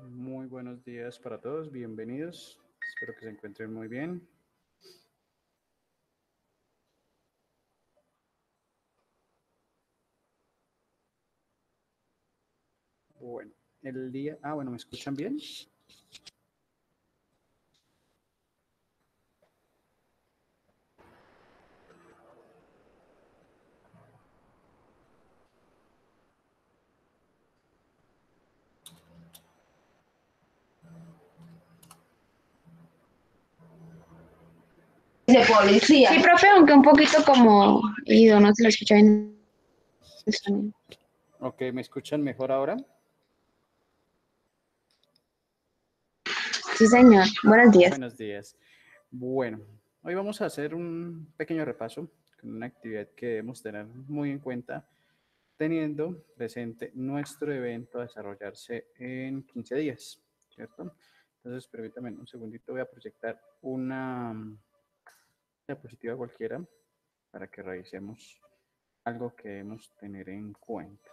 Muy buenos días para todos, bienvenidos. Espero que se encuentren muy bien. Bueno, bueno, ¿me escuchan bien? De policía. Sí, profe, aunque un poquito como ido, no se lo escucha bien el sonido. Ok, ¿me escuchan mejor ahora? Sí, señor. Buenos días. Buenos días. Bueno, hoy vamos a hacer un pequeño repaso con una actividad que debemos tener muy en cuenta, teniendo presente nuestro evento a desarrollarse en 15 días, ¿cierto? Entonces, permítanme un segundito, voy a proyectar una diapositiva cualquiera para que revisemos algo que debemos tener en cuenta.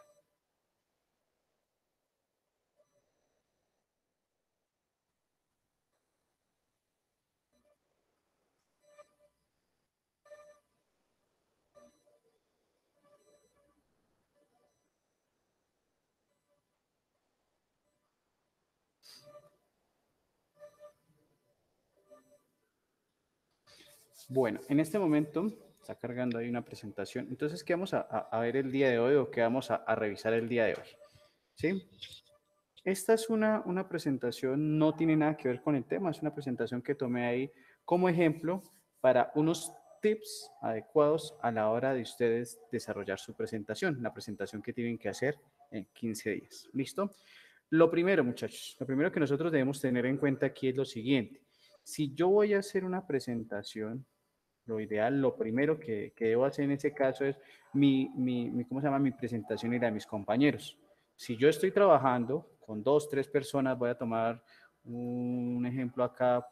Bueno, en este momento está cargando ahí una presentación. Entonces, ¿qué vamos a ver el día de hoy o qué vamos a revisar el día de hoy? ¿Sí? Esta es una presentación, no tiene nada que ver con el tema, es una presentación que tomé ahí como ejemplo para unos tips adecuados a la hora de ustedes desarrollar su presentación, la presentación que tienen que hacer en 15 días. ¿Listo? Lo primero, muchachos, lo primero que nosotros debemos tener en cuenta aquí es lo siguiente. Si yo voy a hacer una presentación, lo ideal, lo primero que debo hacer en ese caso es ¿cómo se llama? Mi presentación y la de mis compañeros. Si yo estoy trabajando con 2, 3 personas, voy a tomar un ejemplo acá.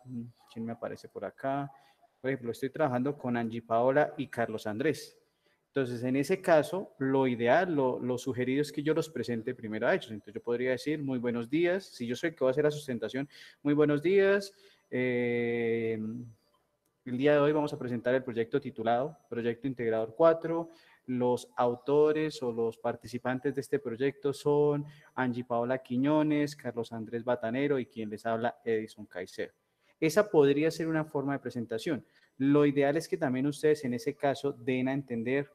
¿Quién me aparece por acá? Por ejemplo, estoy trabajando con Angie Paola y Carlos Andrés. Entonces, en ese caso, lo ideal, lo sugerido es que yo los presente primero a ellos. Entonces, yo podría decir, muy buenos días. Si yo soy el que va a hacer la sustentación, muy buenos días. El día de hoy vamos a presentar el proyecto titulado Proyecto Integrador 4. Los autores o los participantes de este proyecto son Angie Paola Quiñones, Carlos Andrés Batanero y quien les habla, Edison Caicedo. Esa podría ser una forma de presentación. Lo ideal es que también ustedes en ese caso den a entender,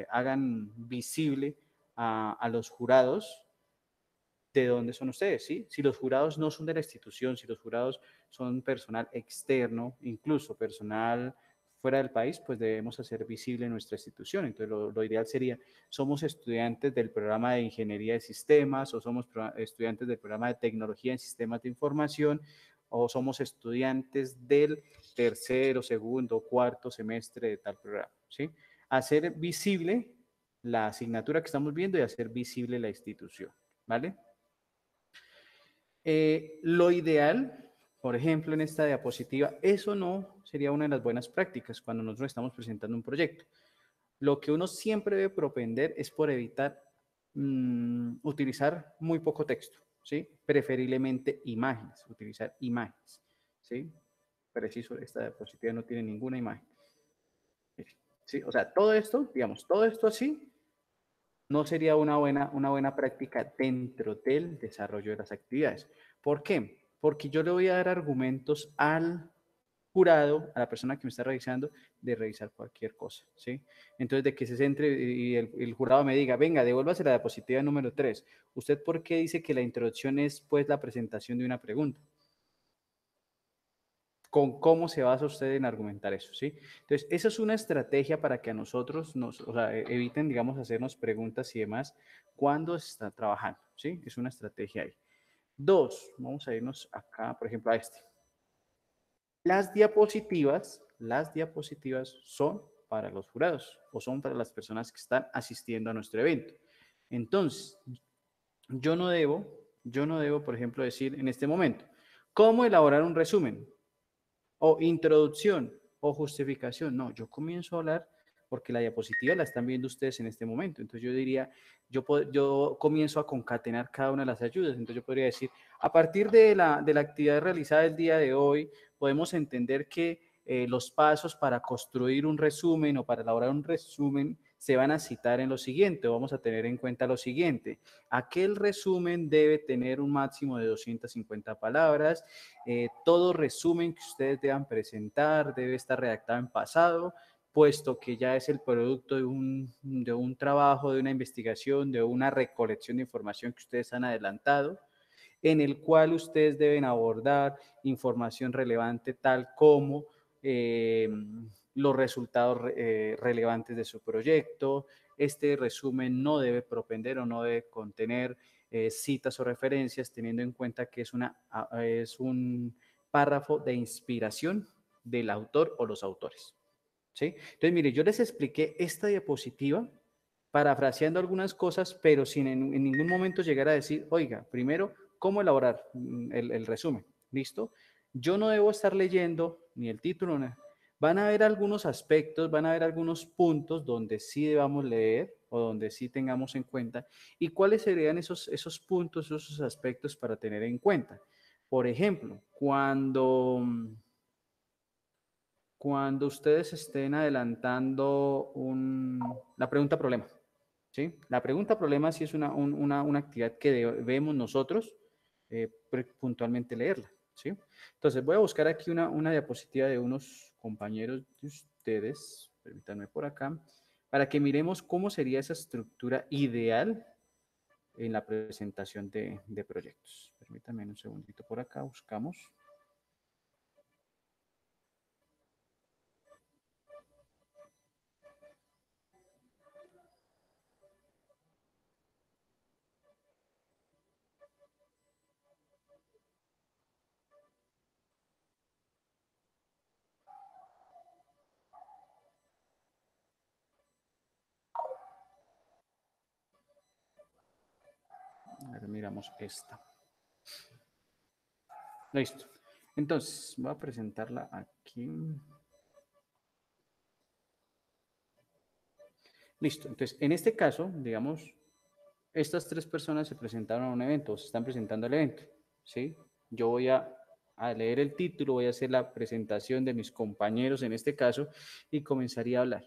hagan visible a los jurados de dónde son ustedes, ¿sí? Si los jurados no son de la institución, si los jurados son personal externo, incluso personal fuera del país, pues debemos hacer visible nuestra institución. Entonces, lo ideal sería, somos estudiantes del programa de Ingeniería de Sistemas o somos estudiantes del programa de Tecnología en Sistemas de Información o somos estudiantes del tercero, segundo, cuarto semestre de tal programa, ¿sí? Hacer visible la asignatura que estamos viendo y hacer visible la institución, ¿vale? Lo ideal, por ejemplo, en esta diapositiva, eso no sería una de las buenas prácticas cuando nosotros estamos presentando un proyecto. Lo que uno siempre debe propender es por evitar utilizar muy poco texto, ¿sí? Preferiblemente imágenes, utilizar imágenes, ¿sí? Preciso, esta diapositiva no tiene ninguna imagen. ¿Sí? O sea, todo esto, digamos, todo esto así, no sería una buena práctica dentro del desarrollo de las actividades. ¿Por qué? Porque yo le voy a dar argumentos al jurado, a la persona que me está revisando, de revisar cualquier cosa, ¿sí? Entonces, de que se centre y el jurado me diga, venga, devuélvase la diapositiva número 3. ¿Usted por qué dice que la introducción es, pues, la presentación de una pregunta? Con cómo se basa usted en argumentar eso, ¿sí? Entonces, esa es una estrategia para que a nosotros o sea, eviten, digamos, hacernos preguntas y demás cuando se está trabajando, ¿sí? Es una estrategia ahí. 2, vamos a irnos acá, por ejemplo, a este. Las diapositivas son para los jurados o son para las personas que están asistiendo a nuestro evento. Entonces, yo no debo, por ejemplo, decir en este momento, ¿cómo elaborar un resumen? O introducción o justificación. No, yo comienzo a hablar porque la diapositiva la están viendo ustedes en este momento. Entonces yo diría, yo comienzo a concatenar cada una de las ayudas. Entonces yo podría decir, a partir de la actividad realizada el día de hoy, podemos entender que los pasos para construir un resumen o para elaborar un resumen se van a citar en lo siguiente. Vamos a tener en cuenta lo siguiente. Aquel resumen debe tener un máximo de 250 palabras. Todo resumen que ustedes deban presentar debe estar redactado en pasado, puesto que ya es el producto de un trabajo, de una investigación, de una recolección de información que ustedes han adelantado, en el cual ustedes deben abordar información relevante tal como los resultados relevantes de su proyecto. Este resumen no debe propender o no debe contener citas o referencias, teniendo en cuenta que es un párrafo de inspiración del autor o los autores. ¿Sí? Entonces, mire, yo les expliqué esta diapositiva parafraseando algunas cosas, pero sin en ningún momento llegar a decir, oiga, primero, ¿cómo elaborar el resumen? ¿Listo? Yo no debo estar leyendo ni el título, van a haber algunos aspectos, van a haber algunos puntos donde sí debamos leer o donde sí tengamos en cuenta. ¿Y cuáles serían esos puntos, esos aspectos para tener en cuenta? Por ejemplo, cuando ustedes estén adelantando la pregunta-problema, ¿sí? La pregunta-problema sí es una actividad que debemos nosotros puntualmente leerla, ¿sí? Entonces voy a buscar aquí una diapositiva de unos compañeros de ustedes, permítanme por acá, para que miremos cómo sería esa estructura ideal en la presentación de proyectos. Permítanme un segundito por acá, buscamos. A ver, miramos esta. Listo. Entonces, voy a presentarla aquí. Listo. Entonces, en este caso, digamos, estas tres personas se presentaron a un evento, o se están presentando al evento, ¿sí? Yo voy a leer el título, voy a hacer la presentación de mis compañeros en este caso y comenzaría a hablar.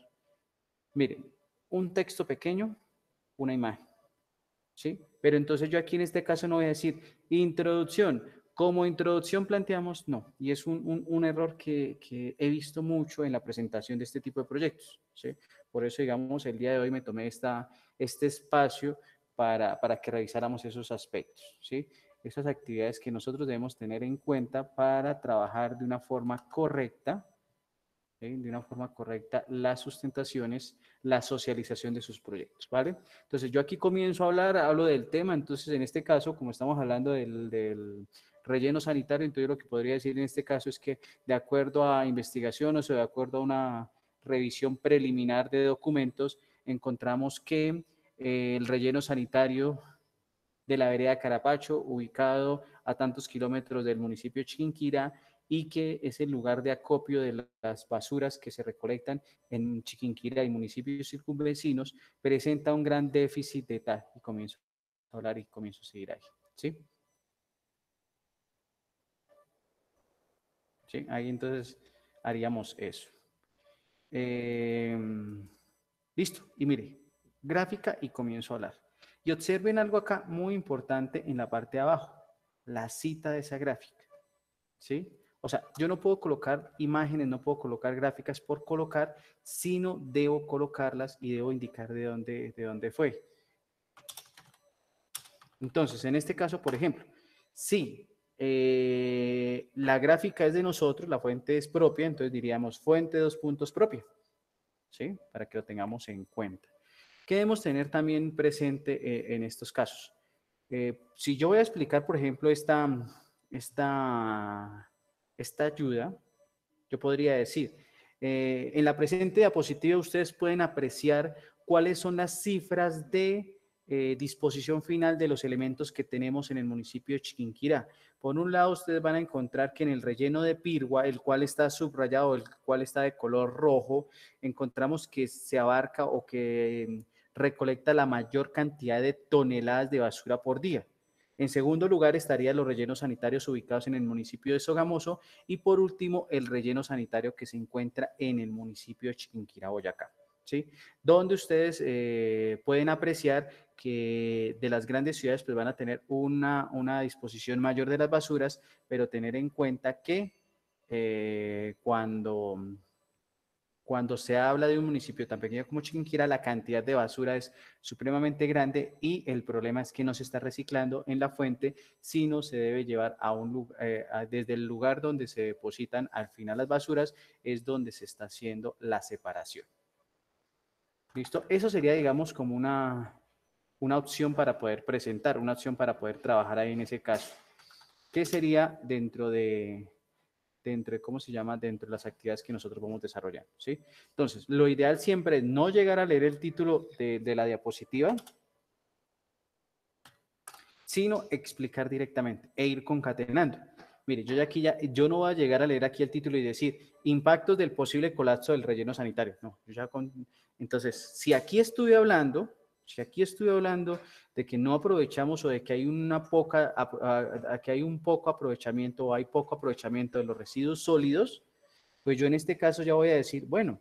Miren, un texto pequeño, una imagen, ¿sí? Pero entonces yo aquí en este caso no voy a decir introducción. Como introducción planteamos, no. Y es un error que he visto mucho en la presentación de este tipo de proyectos, ¿sí? Por eso, digamos, el día de hoy me tomé este espacio para que revisáramos esos aspectos, ¿sí? Esas actividades que nosotros debemos tener en cuenta para trabajar de una forma correcta, ¿sí? De una forma correcta las sustentaciones, la socialización de sus proyectos, ¿vale? Entonces yo aquí comienzo a hablar, hablo del tema, entonces en este caso, como estamos hablando del relleno sanitario, entonces lo que podría decir en este caso es que de acuerdo a investigaciones o de acuerdo a una revisión preliminar de documentos, encontramos que el relleno sanitario de la vereda Carapacho, ubicado a tantos kilómetros del municipio de Chiquinquirá, y que es el lugar de acopio de las basuras que se recolectan en Chiquinquirá y municipios circunvecinos, presenta un gran déficit de tal. Y comienzo a hablar y comienzo a seguir ahí. ¿Sí? ¿Sí? Ahí entonces haríamos eso. Listo. Y mire, gráfica y comienzo a hablar. Y observen algo acá muy importante en la parte de abajo, la cita de esa gráfica. ¿Sí? O sea, yo no puedo colocar imágenes, no puedo colocar gráficas por colocar, sino debo colocarlas y debo indicar de dónde fue. Entonces, en este caso, por ejemplo, si la gráfica es de nosotros, la fuente es propia, entonces diríamos fuente dos puntos propia, ¿sí? Para que lo tengamos en cuenta. ¿Qué debemos tener también presente en estos casos? Si yo voy a explicar, por ejemplo, esta ayuda, yo podría decir, en la presente diapositiva ustedes pueden apreciar cuáles son las cifras de disposición final de los elementos que tenemos en el municipio de Chiquinquirá. Por un lado, ustedes van a encontrar que en el relleno de Pirgua, el cual está subrayado, el cual está de color rojo, encontramos que se abarca o que recolecta la mayor cantidad de toneladas de basura por día. En segundo lugar estarían los rellenos sanitarios ubicados en el municipio de Sogamoso y por último el relleno sanitario que se encuentra en el municipio de Chiquinquirá, Boyacá, ¿sí? Donde ustedes pueden apreciar que de las grandes ciudades pues van a tener una disposición mayor de las basuras, pero tener en cuenta que cuando se habla de un municipio tan pequeño como Chiquinquirá, la cantidad de basura es supremamente grande y el problema es que no se está reciclando en la fuente, sino se debe llevar a desde el lugar donde se depositan al final las basuras, es donde se está haciendo la separación. ¿Listo? Eso sería, digamos, como una opción para poder presentar, una opción para poder trabajar ahí en ese caso. ¿Qué sería ¿cómo se llama? Dentro de las actividades que nosotros vamos desarrollando, ¿sí? Entonces, lo ideal siempre es no llegar a leer el título de la diapositiva, sino explicar directamente e ir concatenando. Mire, yo no voy a llegar a leer aquí el título y decir impactos del posible colapso del relleno sanitario. No, entonces, si aquí estuve hablando de que no aprovechamos o de que hay que hay un poco aprovechamiento o hay poco aprovechamiento de los residuos sólidos, pues yo en este caso ya voy a decir, bueno,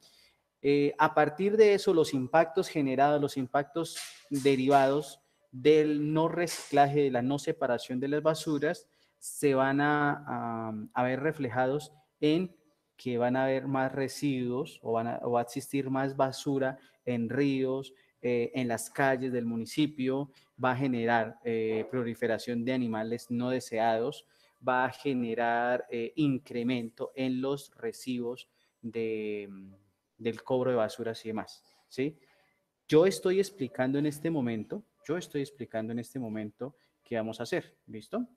a partir de eso, los impactos generados, los impactos derivados del no reciclaje, de la no separación de las basuras, se van a ver reflejados en que van a haber más residuos o va a existir más basura en ríos, en las calles del municipio, va a generar proliferación de animales no deseados, va a generar incremento en los recibos del cobro de basuras y demás, ¿sí? Yo estoy explicando en este momento qué vamos a hacer, ¿listo?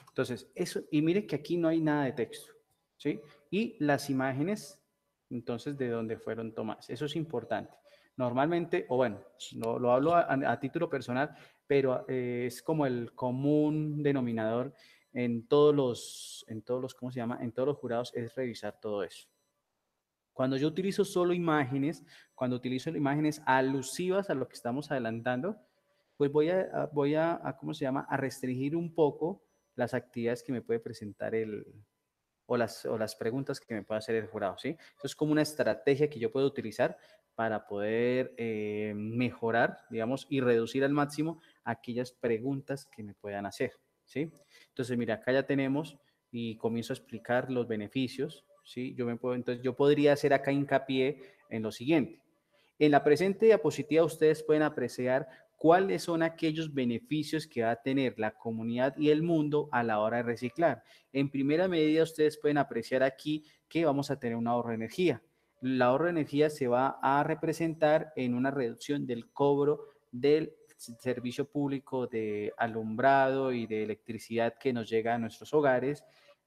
Entonces, eso, y mire que aquí no hay nada de texto, ¿sí? Y las imágenes, entonces, de dónde fueron tomadas. Eso es importante. Normalmente, o bueno, lo hablo a título personal, pero es como el común denominador ¿cómo se llama? En todos los jurados es revisar todo eso. Cuando yo utilizo solo imágenes, cuando utilizo imágenes alusivas a lo que estamos adelantando, pues ¿cómo se llama? A restringir un poco las actividades que me puede presentar o las preguntas que me puede hacer el jurado, ¿sí? Eso es como una estrategia que yo puedo utilizar para poder mejorar, digamos, y reducir al máximo aquellas preguntas que me puedan hacer, ¿sí? Entonces, mira, acá ya tenemos y comienzo a explicar los beneficios, ¿sí? Entonces, yo podría hacer acá hincapié en lo siguiente. En la presente diapositiva ustedes pueden apreciar cuáles son aquellos beneficios que va a tener la comunidad y el mundo a la hora de reciclar. En primera medida, ustedes pueden apreciar aquí que vamos a tener un ahorro de energía. El ahorro de energía se va a representar en una reducción del cobro del servicio público de alumbrado y de electricidad que nos llega a nuestros hogares,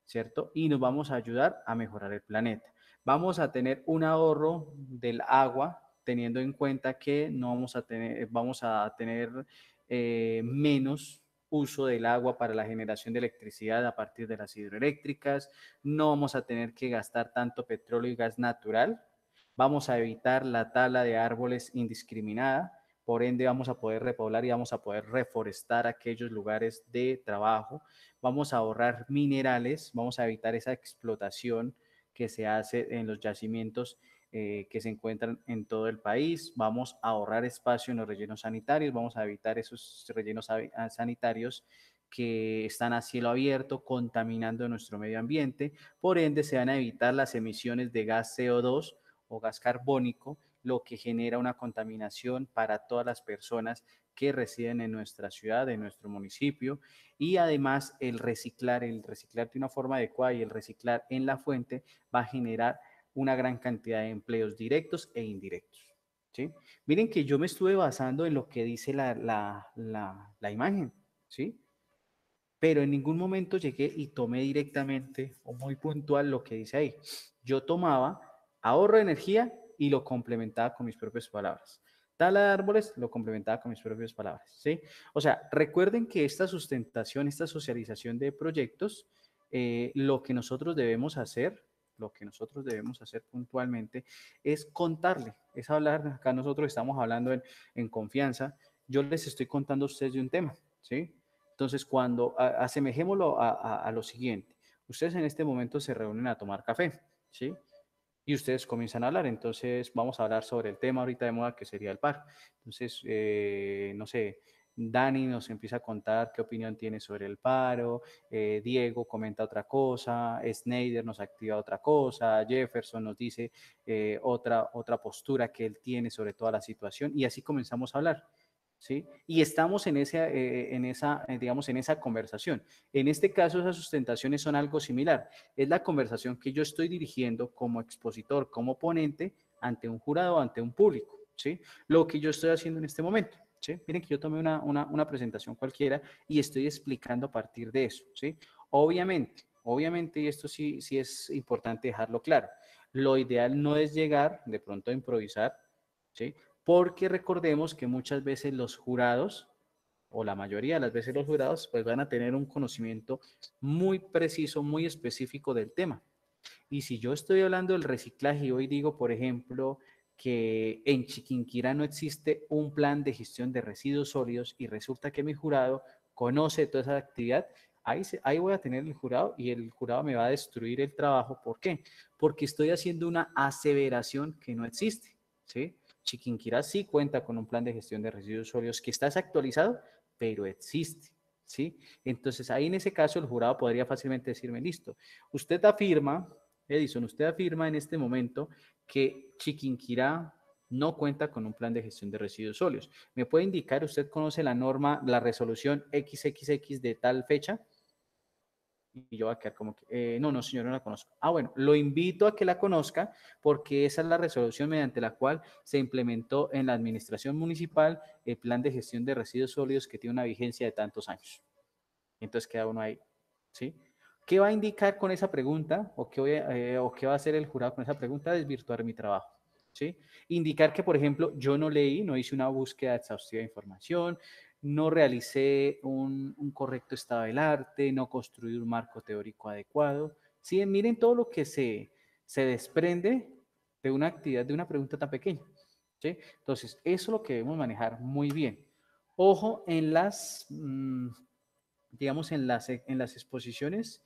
¿cierto? Y nos vamos a ayudar a mejorar el planeta. Vamos a tener un ahorro del agua, teniendo en cuenta que no vamos a tener menos uso del agua para la generación de electricidad a partir de las hidroeléctricas, no vamos a tener que gastar tanto petróleo y gas natural, vamos a evitar la tala de árboles indiscriminada, por ende vamos a poder repoblar y vamos a poder reforestar aquellos lugares de trabajo, vamos a ahorrar minerales, vamos a evitar esa explotación que se hace en los yacimientos que se encuentran en todo el país, vamos a ahorrar espacio en los rellenos sanitarios, vamos a evitar esos rellenos sanitarios que están a cielo abierto, contaminando nuestro medio ambiente, por ende se van a evitar las emisiones de gas CO2 o gas carbónico, lo que genera una contaminación para todas las personas que residen en nuestra ciudad, en nuestro municipio, y además el reciclar de una forma adecuada y el reciclar en la fuente va a generar una gran cantidad de empleos directos e indirectos, ¿sí? Miren que yo me estuve basando en lo que dice la imagen, ¿sí? pero en ningún momento llegué y tomé directamente o muy puntual lo que dice ahí. Yo tomaba ahorro de energía y lo complementaba con mis propias palabras. Tala de árboles lo complementaba con mis propias palabras, ¿sí? O sea, recuerden que esta sustentación, esta socialización de proyectos, lo que nosotros debemos hacer, lo que nosotros debemos hacer puntualmente es contarle, es hablar, acá nosotros estamos hablando en confianza, yo les estoy contando a ustedes de un tema, ¿sí? Entonces, cuando asemejémoslo a lo siguiente, ustedes en este momento se reúnen a tomar café, ¿sí? Y ustedes comienzan a hablar. Entonces, vamos a hablar sobre el tema ahorita de moda que sería el paro. Entonces, no sé, Dani nos empieza a contar qué opinión tiene sobre el paro, Diego comenta otra cosa, Snyder nos activa otra cosa, Jefferson nos dice otra postura que él tiene sobre toda la situación y así comenzamos a hablar. ¿Sí? Y estamos digamos, en esa conversación. En este caso, esas sustentaciones son algo similar. Es la conversación que yo estoy dirigiendo como expositor, como ponente, ante un jurado, ante un público, ¿sí? Lo que yo estoy haciendo en este momento, ¿sí? Miren que yo tomé una presentación cualquiera y estoy explicando a partir de eso, ¿sí? Obviamente, y esto sí es importante dejarlo claro, lo ideal no es llegar de pronto a improvisar, ¿sí? Porque recordemos que muchas veces los jurados, o la mayoría de las veces los jurados, pues van a tener un conocimiento muy preciso, muy específico del tema. Y si yo estoy hablando del reciclaje y hoy digo, por ejemplo, que en Chiquinquirá no existe un plan de gestión de residuos sólidos y resulta que mi jurado conoce toda esa actividad, ahí voy a tener el jurado y el jurado me va a destruir el trabajo. ¿Por qué? Porque estoy haciendo una aseveración que no existe, ¿sí? Chiquinquirá sí cuenta con un plan de gestión de residuos sólidos que está desactualizado, pero existe, ¿sí? Entonces ahí en ese caso el jurado podría fácilmente decirme, listo, usted afirma, Edison, usted afirma en este momento que Chiquinquirá no cuenta con un plan de gestión de residuos sólidos. ¿Me puede indicar, usted conoce la norma, la resolución XXX de tal fecha? Y yo voy a quedar como que, no, señor, no la conozco. Ah, bueno, lo invito a que la conozca porque esa es la resolución mediante la cual se implementó en la administración municipal el plan de gestión de residuos sólidos que tiene una vigencia de tantos años. Entonces queda uno ahí, ¿sí? ¿Qué va a indicar con esa pregunta o qué va a hacer el jurado con esa pregunta? Desvirtuar mi trabajo, ¿sí? Indicar que, por ejemplo, yo no leí, no hice una búsqueda exhaustiva de información, no realicé un correcto estado del arte, no construí un marco teórico adecuado. ¿Sí? Miren todo lo que se desprende de una actividad, de una pregunta tan pequeña, ¿sí? Entonces, eso es lo que debemos manejar muy bien. Ojo en digamos, en las exposiciones.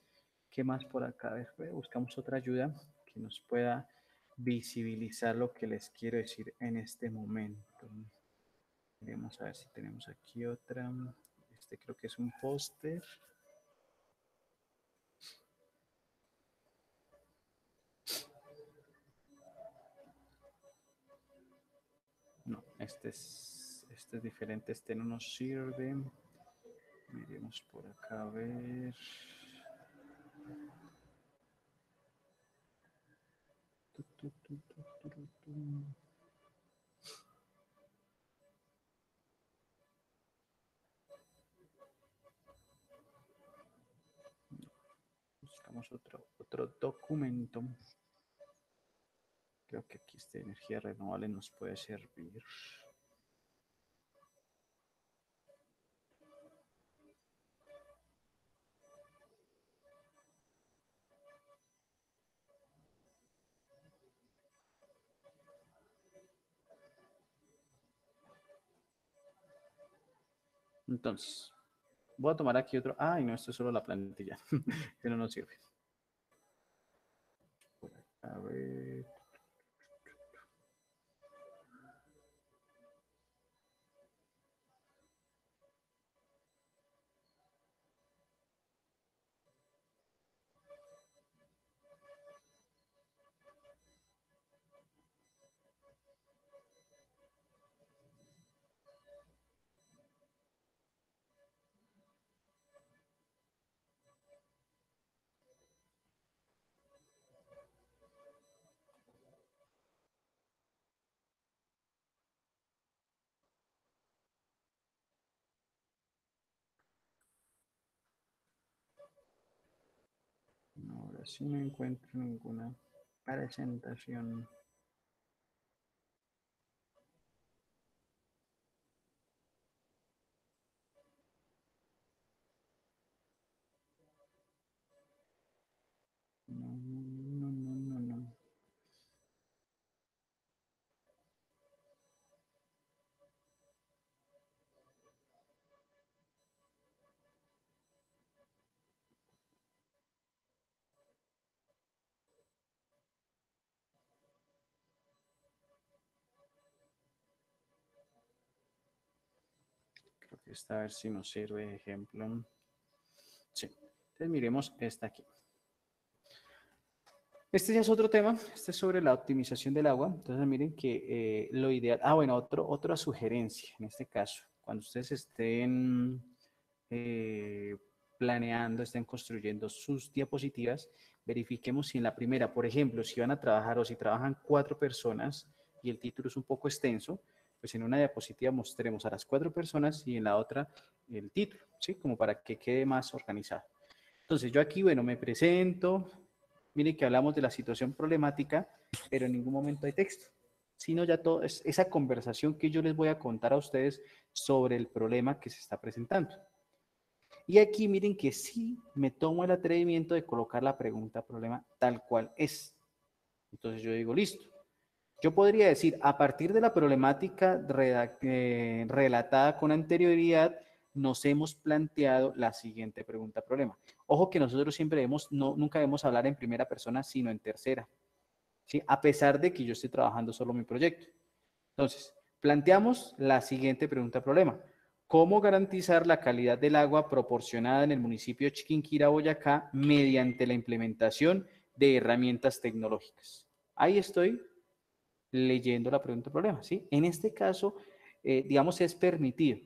¿Qué más por acá? A ver, buscamos otra ayuda que nos pueda visibilizar lo que les quiero decir en este momento. Vamos a ver si tenemos aquí otra. Este creo que es un póster. No, este es diferente, este no nos sirve. Miremos por acá a ver. Buscamos otro documento. Creo que aquí esta energía renovable nos puede servir. Entonces, voy a tomar aquí otro. Ay, no, esto es solo la plantilla. Que no nos sirve. A ver. ver si no encuentro ninguna presentación. No, no, no, no, no. Creo que esta a ver si nos sirve de ejemplo. Sí. Entonces miremos esta aquí. Este ya es otro tema, este es sobre la optimización del agua. Entonces miren que lo ideal, bueno, otra sugerencia en este caso, cuando ustedes estén eh, planeando, estén construyendo sus diapositivas, verifiquemos si en la primera, por ejemplo, si van a trabajar o si trabajan 4 personas y el título es un poco extenso, pues en una diapositiva mostremos a las 4 personas y en la otra el título, ¿sí? Como para que quede más organizado. Entonces yo aquí, bueno, me presento. Miren que hablamos de la situación problemática, pero en ningún momento hay texto, sino ya todo es esa conversación que yo les voy a contar a ustedes sobre el problema que se está presentando. Y aquí miren que sí me tomo el atrevimiento de colocar la pregunta problema tal cual es. Entonces yo digo, listo. Yo podría decir, a partir de la problemática relatada con anterioridad, nos hemos planteado la siguiente pregunta problema. Ojo que nosotros siempre nunca debemos hablar en primera persona, sino en tercera, ¿sí? A pesar de que yo esté trabajando solo mi proyecto. Entonces, planteamos la siguiente pregunta problema. ¿Cómo garantizar la calidad del agua proporcionada en el municipio de Chiquinquirá, Boyacá, mediante la implementación de herramientas tecnológicas? Ahí estoy leyendo la pregunta problema, ¿sí? En este caso, digamos, es permitido,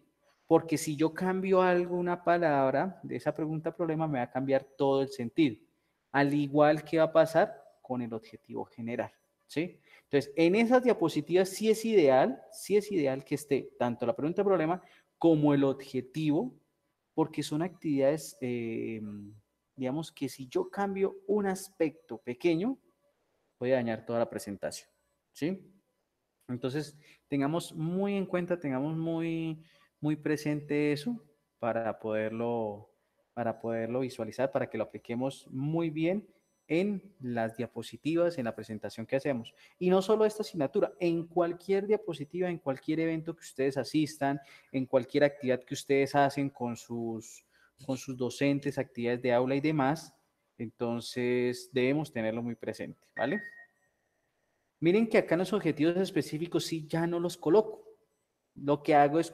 porque si yo cambio alguna palabra de esa pregunta problema, me va a cambiar todo el sentido, al igual que va a pasar con el objetivo general, ¿sí? Entonces, en esas diapositivas sí es ideal que esté tanto la pregunta problema como el objetivo, porque son actividades, digamos, que si yo cambio un aspecto pequeño, puede dañar toda la presentación, ¿sí? Entonces, tengamos muy en cuenta, tengamos muy presente eso para poderlo visualizar, para que lo apliquemos muy bien en las diapositivas, en la presentación que hacemos. Y no solo esta asignatura, en cualquier diapositiva, en cualquier evento que ustedes asistan, en cualquier actividad que ustedes hacen con sus docentes, actividades de aula y demás, entonces debemos tenerlo muy presente, ¿vale? Miren que acá en los objetivos específicos sí ya no los coloco. Lo que hago es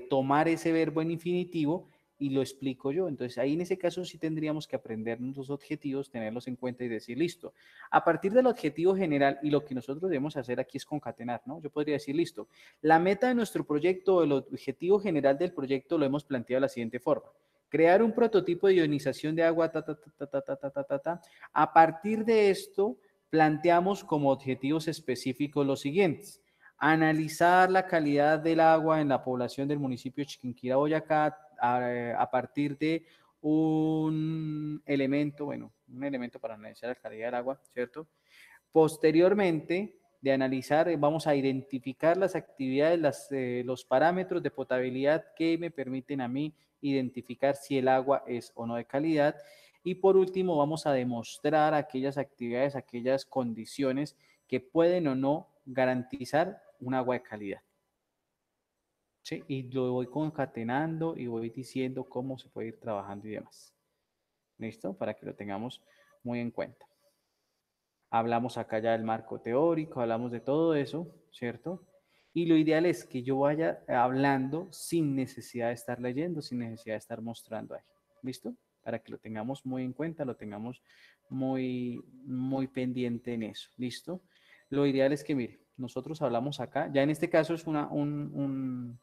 tomar ese verbo en infinitivo y lo explico yo. Entonces ahí en ese caso sí tendríamos que aprendernos los objetivos, tenerlos en cuenta y decir, listo, a partir del objetivo general y lo que nosotros debemos hacer aquí es concatenar, ¿no? Yo podría decir, listo, la meta de nuestro proyecto, el objetivo general del proyecto lo hemos planteado de la siguiente forma. Crear un prototipo de ionización de agua, ta, ta, ta, ta, ta, ta, ta, ta, ta. A partir de esto, planteamos como objetivos específicos los siguientes. Analizar la calidad del agua en la población del municipio de Chiquinquirá, Boyacá, a partir de un elemento para analizar la calidad del agua, ¿cierto? Posteriormente de analizar, vamos a identificar las actividades, los parámetros de potabilidad que me permiten a mí identificar si el agua es o no de calidad. Y por último, vamos a demostrar aquellas actividades, aquellas condiciones que pueden o no garantizar un agua de calidad. ¿Sí? Y lo voy concatenando y voy diciendo cómo se puede ir trabajando y demás. ¿Listo? Para que lo tengamos muy en cuenta. Hablamos acá ya del marco teórico, hablamos de todo eso, ¿cierto? Y lo ideal es que yo vaya hablando sin necesidad de estar leyendo, sin necesidad de estar mostrando ahí. ¿Listo? Para que lo tengamos muy en cuenta, lo tengamos muy pendiente en eso. ¿Listo? Lo ideal es que, mire, nosotros hablamos acá, ya en este caso es un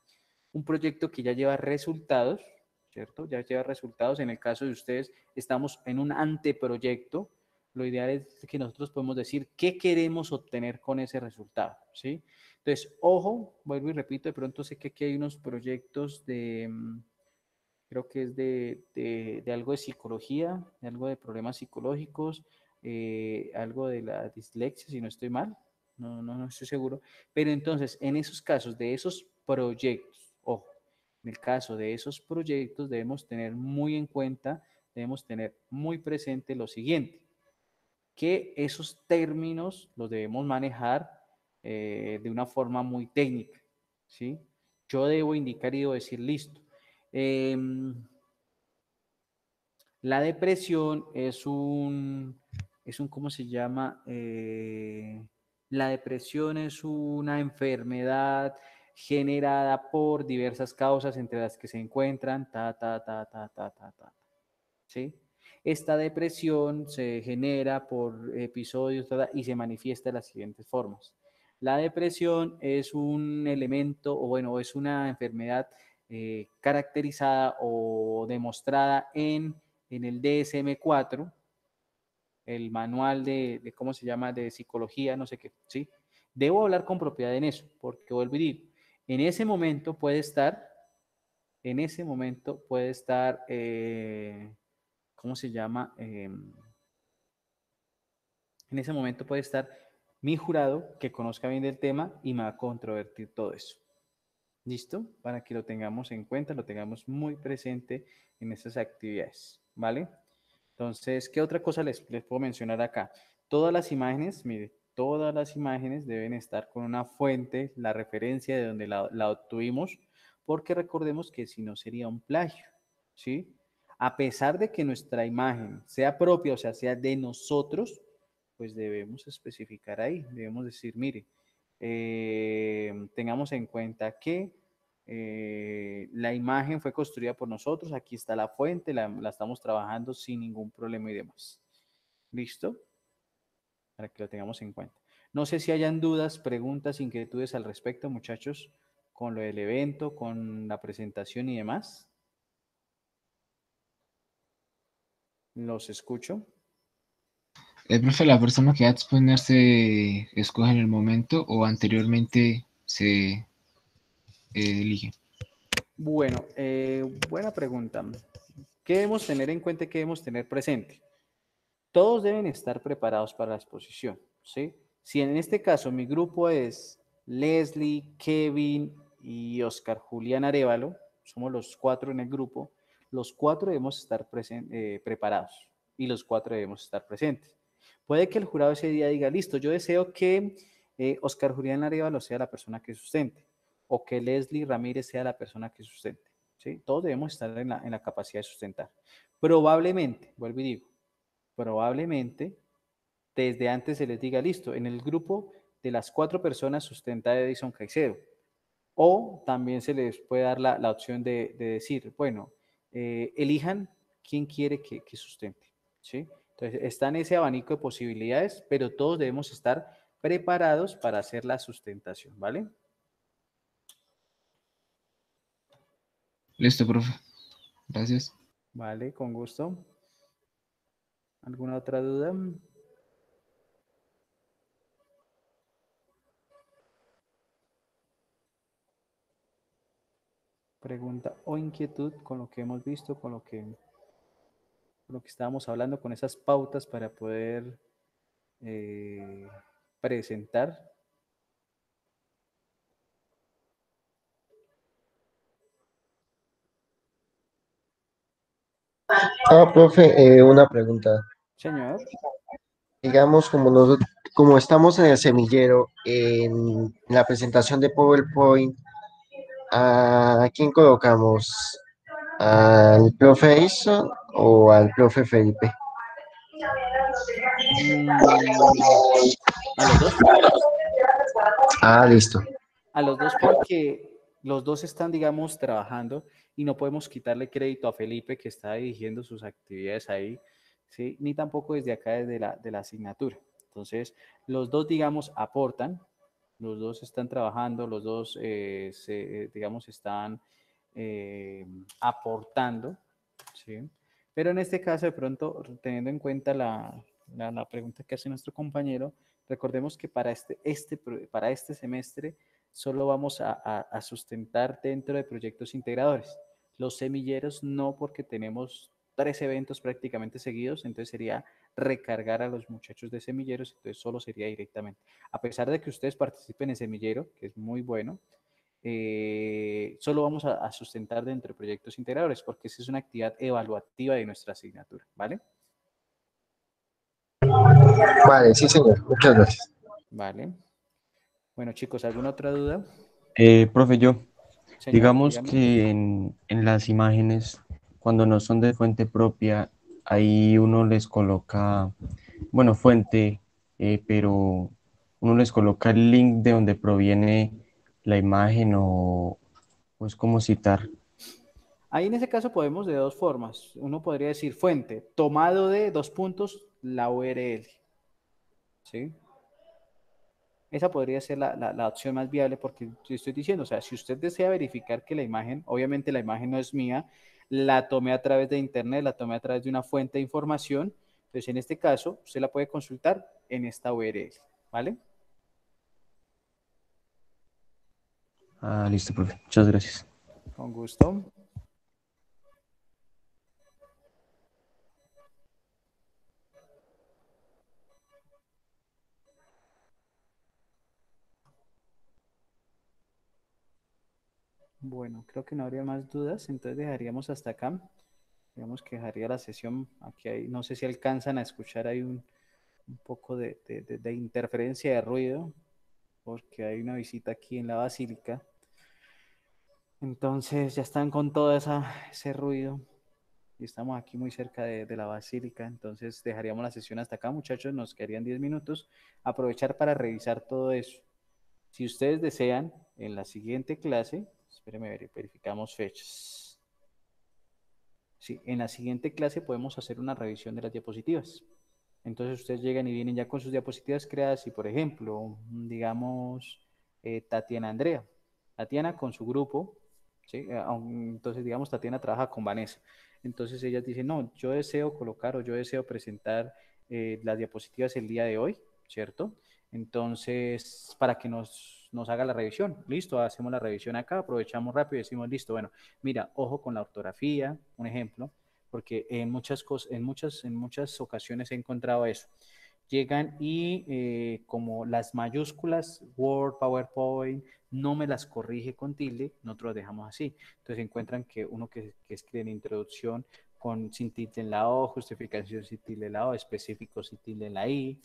proyecto que ya lleva resultados, ¿cierto? Ya lleva resultados. En el caso de ustedes, estamos en un anteproyecto. Lo ideal es que nosotros podemos decir qué queremos obtener con ese resultado, ¿sí? Entonces, ojo, vuelvo y repito, de pronto sé que aquí hay unos proyectos creo que es de algo de psicología, de algo de problemas psicológicos, algo de la dislexia, si no estoy mal, no estoy seguro. Pero entonces, en esos casos de esos proyectos, ojo, en el caso de esos proyectos debemos tener muy en cuenta, debemos tener muy presente lo siguiente, que esos términos los debemos manejar de una forma muy técnica, ¿sí? Yo debo indicar y debo decir, listo. La depresión es un, ¿cómo se llama? La depresión es una enfermedad generada por diversas causas entre las que se encuentran, ¿sí? Esta depresión se genera por episodios y se manifiesta de las siguientes formas. La depresión es un elemento, o bueno, es una enfermedad caracterizada o demostrada en el DSM-4, el manual ¿cómo se llama?, de psicología, no sé qué, ¿sí? Debo hablar con propiedad en eso, porque vuelvo y digo, en ese momento puede estar, ¿cómo se llama? En ese momento puede estar mi jurado que conozca bien del tema y me va a controvertir todo eso. ¿Listo? Para que lo tengamos en cuenta, lo tengamos muy presente en estas actividades, ¿vale? Entonces, ¿qué otra cosa les puedo mencionar acá? Todas las imágenes, mire, todas las imágenes deben estar con una fuente, la referencia de donde la obtuvimos, porque recordemos que si no sería un plagio, ¿sí? A pesar de que nuestra imagen sea propia, o sea de nosotros, pues debemos especificar ahí, debemos decir, mire, tengamos en cuenta que la imagen fue construida por nosotros, aquí está la fuente, la estamos trabajando sin ningún problema y demás. ¿Listo? Para que lo tengamos en cuenta. No sé si hayan dudas, preguntas, inquietudes al respecto, muchachos, con lo del evento, con la presentación y demás. Los escucho. Profe, la persona que va a exponer se escoge en el momento o anteriormente se elige. Bueno, buena pregunta. ¿Qué debemos tener en cuenta y qué debemos tener presente? Todos deben estar preparados para la exposición, ¿sí? Si en este caso mi grupo es Leslie, Kevin y Oscar Julián Arevalo, somos los 4 en el grupo, los 4 debemos estar preparados y los 4 debemos estar presentes. Puede que el jurado ese día diga, listo, yo deseo que Oscar Julián Arevalo sea la persona que sustente o que Leslie Ramírez sea la persona que sustente, ¿sí? Todos debemos estar en la capacidad de sustentar. Probablemente, vuelvo y digo, probablemente desde antes se les diga, listo, en el grupo de las 4 personas sustenta Edison Caicedo. O también se les puede dar la opción de decir, bueno, elijan quién quiere que sustente, ¿sí? Entonces, está en ese abanico de posibilidades, pero todos debemos estar preparados para hacer la sustentación, ¿vale? Listo, profe. Gracias. Vale, con gusto. ¿Alguna otra duda? Pregunta o inquietud con lo que hemos visto, con lo que estábamos hablando, con esas pautas para poder eh, presentar. Profe, una pregunta. Señor, Digamos, como estamos en el semillero, en la presentación de PowerPoint, ¿a quién colocamos? ¿Al profe Edison o al profe Felipe? mm, a los dos, Listo. a los dos porque los dos están, digamos, trabajando y no podemos quitarle crédito a Felipe que está dirigiendo sus actividades ahí, ¿sí? Ni tampoco desde acá, desde la asignatura. Entonces, los dos, digamos, aportan, los dos están trabajando, los dos, digamos, están aportando, ¿sí? Pero en este caso, de pronto, teniendo en cuenta la pregunta que hace nuestro compañero, recordemos que para este semestre solo vamos a sustentar dentro de proyectos integradores. Los semilleros no, porque tenemos 3 eventos prácticamente seguidos, entonces sería recargar a los muchachos de semilleros, entonces solo sería directamente. A pesar de que ustedes participen en semillero, que es muy bueno, solo vamos a sustentar dentro de proyectos integradores, porque esa es una actividad evaluativa de nuestra asignatura, ¿vale? Vale, sí, señor. Muchas gracias. Vale. Bueno, chicos, ¿alguna otra duda? Profe, yo, Señor, digamos dígame. que en las imágenes, cuando no son de fuente propia, ahí uno les coloca, bueno, fuente, pero uno les coloca el link de donde proviene la imagen o es como citar. Ahí en ese caso podemos de dos formas. Uno podría decir fuente, tomado de dos puntos, la URL. ¿Sí? Esa podría ser la opción más viable porque yo estoy diciendo, o sea, si usted desea verificar que la imagen, obviamente la imagen no es mía, la tomé a través de internet, la tomé a través de una fuente de información, entonces en este caso usted la puede consultar en esta URL, ¿vale? Ah, listo, profe. Muchas gracias. Con gusto. Bueno, creo que no habría más dudas, entonces dejaríamos hasta acá. Digamos que dejaría la sesión aquí. No sé si alcanzan a escuchar, hay un poco de interferencia de ruido, porque hay una visita aquí en la basílica. Entonces ya están con todo ese ruido y estamos aquí muy cerca de la basílica. Entonces dejaríamos la sesión hasta acá, muchachos. Nos quedarían 10 minutos. Aprovechar para revisar todo eso. Si ustedes desean, en la siguiente clase, espérenme, verificamos fechas. Sí, en la siguiente clase podemos hacer una revisión de las diapositivas. Entonces ustedes llegan y vienen ya con sus diapositivas creadas y, por ejemplo, digamos, Tatiana Andrea. Tatiana con su grupo, ¿sí? Entonces, digamos, Tatiana trabaja con Vanessa. Entonces ellas dicen, no, yo deseo colocar o yo deseo presentar las diapositivas el día de hoy, ¿cierto? Entonces, para que nos haga la revisión. Listo, hacemos la revisión acá, aprovechamos rápido y decimos, listo, bueno, mira, ojo con la ortografía, un ejemplo, porque en muchas cosas, en muchas ocasiones he encontrado eso. Llegan y como las mayúsculas, Word, PowerPoint, no me las corrige con tilde, nosotros lo dejamos así. Entonces encuentran que uno que escribe en introducción con sin tilde en la O, justificación sin tilde en la O, específico sin tilde en la I,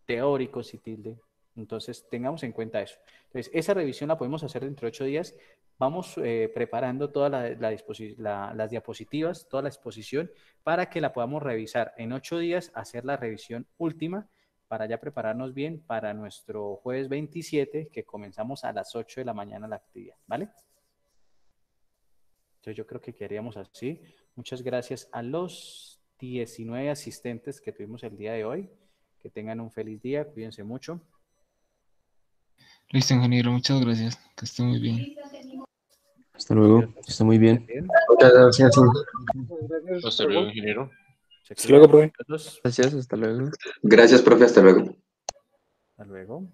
teórico sin tilde. Entonces, tengamos en cuenta eso. Entonces, esa revisión la podemos hacer dentro de 8 días. Vamos preparando todas las diapositivas, toda la exposición, para que la podamos revisar en 8 días, hacer la revisión última, para ya prepararnos bien para nuestro jueves 27, que comenzamos a las 8 de la mañana la actividad, ¿vale? Entonces, yo creo que quedaríamos así. Muchas gracias a los 19 asistentes que tuvimos el día de hoy. Que tengan un feliz día, cuídense mucho. Listo, ingeniero, muchas gracias. Que esté muy bien. Hasta luego. Está muy bien. Muchas gracias. Sí. Hasta luego, ingeniero. Se Hasta luego, cuidan profe. todos. Gracias, hasta luego. Gracias, profe. Hasta luego. Hasta luego.